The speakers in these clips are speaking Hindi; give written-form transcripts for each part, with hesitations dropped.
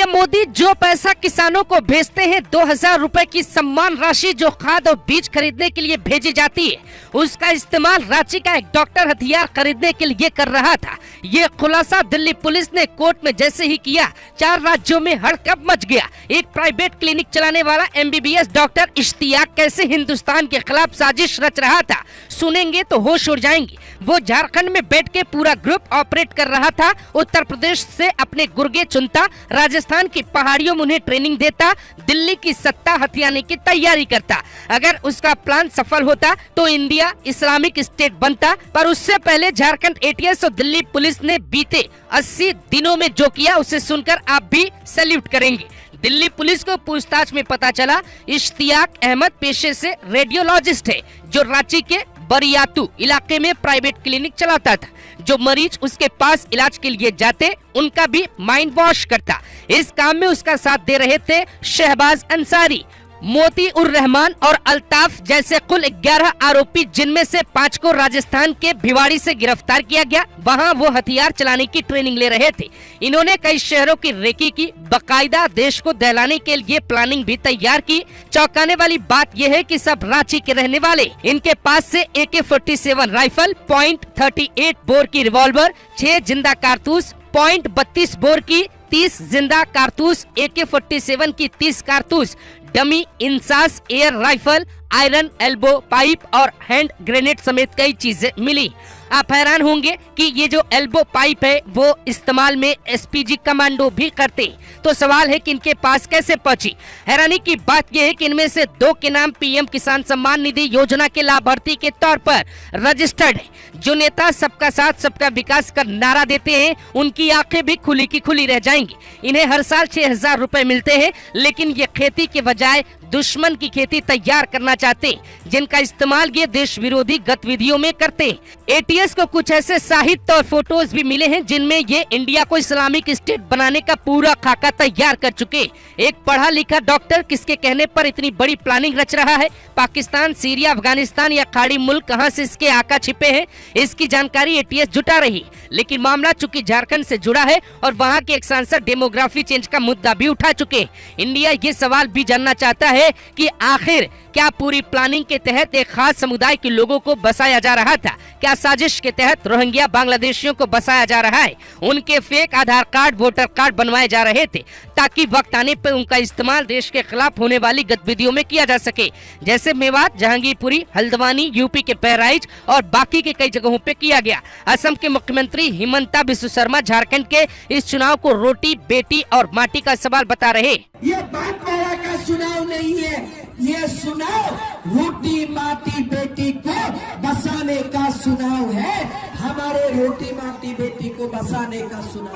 पीएम मोदी जो पैसा किसानों को भेजते हैं 2000 रुपए की सम्मान राशि जो खाद और बीज खरीदने के लिए भेजी जाती है, उसका इस्तेमाल रांची का एक डॉक्टर हथियार खरीदने के लिए कर रहा था। ये खुलासा दिल्ली पुलिस ने कोर्ट में जैसे ही किया, 4 राज्यों में हड़कंप मच गया। एक प्राइवेट क्लिनिक चलाने वाला MBBS डॉक्टर इश्तियाक कैसे हिंदुस्तान के खिलाफ साजिश रच रहा था, सुनेंगे तो होश उड़ जाएंगे। वो झारखंड में बैठ के पूरा ग्रुप ऑपरेट कर रहा था, उत्तर प्रदेश से अपने गुर्गे चुनता, राजस्थान की पहाड़ियों में उन्हें ट्रेनिंग देता, दिल्ली की सत्ता हथियाने की तैयारी करता। अगर उसका प्लान सफल होता तो इंडिया इस्लामिक स्टेट बनता, पर उससे पहले झारखंड ATS और दिल्ली पुलिस ने बीते 80 दिनों में जो किया उसे सुनकर आप भी सैल्यूट करेंगे। दिल्ली पुलिस को पूछताछ में पता चला इश्तियाक अहमद पेशे से रेडियोलॉजिस्ट है, जो रांची के बरियातू इलाके में प्राइवेट क्लिनिक चलाता था। जो मरीज उसके पास इलाज के लिए जाते उनका भी माइंड वॉश करता। इस काम में उसका साथ दे रहे थे शहबाज अंसारी, मोती उर रहमान और अल्ताफ जैसे कुल 11 आरोपी, जिनमें से 5 को राजस्थान के भिवाड़ी से गिरफ्तार किया गया। वहां वो हथियार चलाने की ट्रेनिंग ले रहे थे। इन्होंने कई शहरों की रेकी की, बकायदा देश को दहलाने के लिए प्लानिंग भी तैयार की। चौंकाने वाली बात यह है कि सब रांची के रहने वाले। इनके पास से AK-47 राइफल, .38 बोर की रिवॉल्वर, 6 जिंदा कारतूस, .32 बोर की 30 जिंदा कारतूस, AK-47 की 30 कारतूस, dummy INSAS air rifle, iron elbow pipe और हैंड ग्रेनेड समेत कई चीजें मिली। आप हैरान होंगे कि ये जो एल्बो पाइप है वो इस्तेमाल में SPG कमांडो भी करते। तो सवाल है कि इनके पास कैसे पहुंची। हैरानी की बात यह है कि इनमें से 2 के नाम PM किसान सम्मान निधि योजना के लाभार्थी के तौर पर रजिस्टर्ड है। जो नेता सबका साथ सबका विकास का नारा देते हैं, उनकी आंखें भी खुली की खुली रह जाएंगी। इन्हें हर साल 6000 रुपए मिलते हैं, लेकिन ये खेती के बजाय दुश्मन की खेती तैयार करना चाहते हैं, जिनका इस्तेमाल ये देश विरोधी गतिविधियों में करते हैं। ATS को कुछ ऐसे साहित्य और फोटोज भी मिले हैं जिनमें ये इंडिया को इस्लामिक स्टेट बनाने का पूरा खाका तैयार कर चुके। एक पढ़ा लिखा डॉक्टर किसके कहने पर इतनी बड़ी प्लानिंग रच रहा है? पाकिस्तान, सीरिया, अफगानिस्तान या खाड़ी मुल्क कहां से इसके आका छिपे हैं, इसकी जानकारी ATS जुटा रही। लेकिन मामला चूंकि झारखंड से जुड़ा है और वहां के एक सांसद डेमोग्राफी चेंज का मुद्दा भी उठा चुके, इंडिया ये सवाल भी जानना चाहता है कि आखिर क्या पूरी प्लानिंग के तहत एक खास समुदाय के लोगों को बसाया जा रहा था? क्या साजिश के तहत रोहिंग्या बांग्लादेशियों को बसाया जा रहा है? उनके फेक आधार कार्ड, वोटर कार्ड बनवाए जा रहे थे ताकि वक्त आने पर उनका इस्तेमाल देश के खिलाफ होने वाली गतिविधियों में किया जा सके, जैसे मेवात, जहांगीरपुरी, हल्द्वानी, UP के बहराइच और बाकी के कई जगहों पे किया गया। असम के मुख्यमंत्री हिमंता बिस्वा शर्मा झारखंड के इस चुनाव को रोटी, बेटी और माटी का सवाल बता रहे। ये बांटवारा का चुनाव नहीं है, ये चुनाव रोटी माटी बेटी को बसाने का चुनाव है। हमारे रोटी माटी बेटी को बसाने का चुनाव।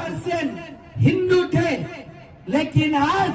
हिंदू थे, लेकिन आज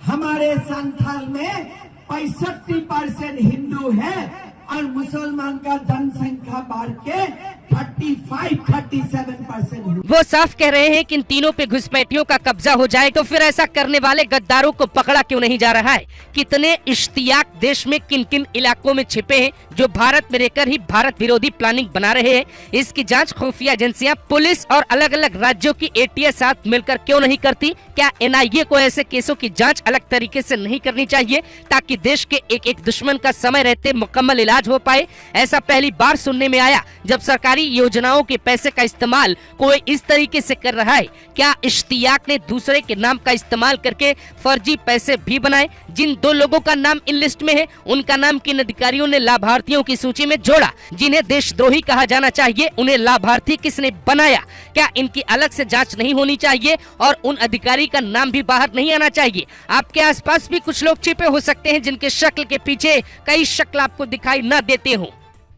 हमारे संथाल में 65% हिंदू है और मुसलमान का जनसंख्या बढ़ के 35-37%। वो साफ कह रहे हैं कि इन तीनों पे घुसपैठियों का कब्जा हो जाए तो फिर ऐसा करने वाले गद्दारों को पकड़ा क्यों नहीं जा रहा है? कितने इश्तियाक देश में किन किन इलाकों में छिपे हैं जो भारत में रहकर ही भारत विरोधी प्लानिंग बना रहे हैं? इसकी जांच खुफिया एजेंसियां, पुलिस और अलग अलग राज्यों की ATS साथ मिलकर क्यों नहीं करती? क्या NIA को ऐसे केसों की जाँच अलग तरीके से नहीं करनी चाहिए ताकि देश के एक एक दुश्मन का समय रहते मुकम्मल इलाज हो पाए? ऐसा पहली बार सुनने में आया जब सरकारी योजनाओं के पैसे का इस्तेमाल कोई इस तरीके से कर रहा है। क्या इश्तियाक ने दूसरे के नाम का इस्तेमाल करके फर्जी पैसे भी बनाए? जिन 2 लोगों का नाम इन लिस्ट में है, उनका नाम किन अधिकारियों ने लाभार्थियों की सूची में जोड़ा? जिन्हें देशद्रोही कहा जाना चाहिए, उन्हें लाभार्थी किसने बनाया? क्या इनकी अलग से जांच नहीं होनी चाहिए और उन अधिकारी का नाम भी बाहर नहीं आना चाहिए? आपके आसपास भी कुछ लोग छिपे हो सकते हैं जिनके शक्ल के पीछे कई शक्ल आपको दिखाई न देते हों।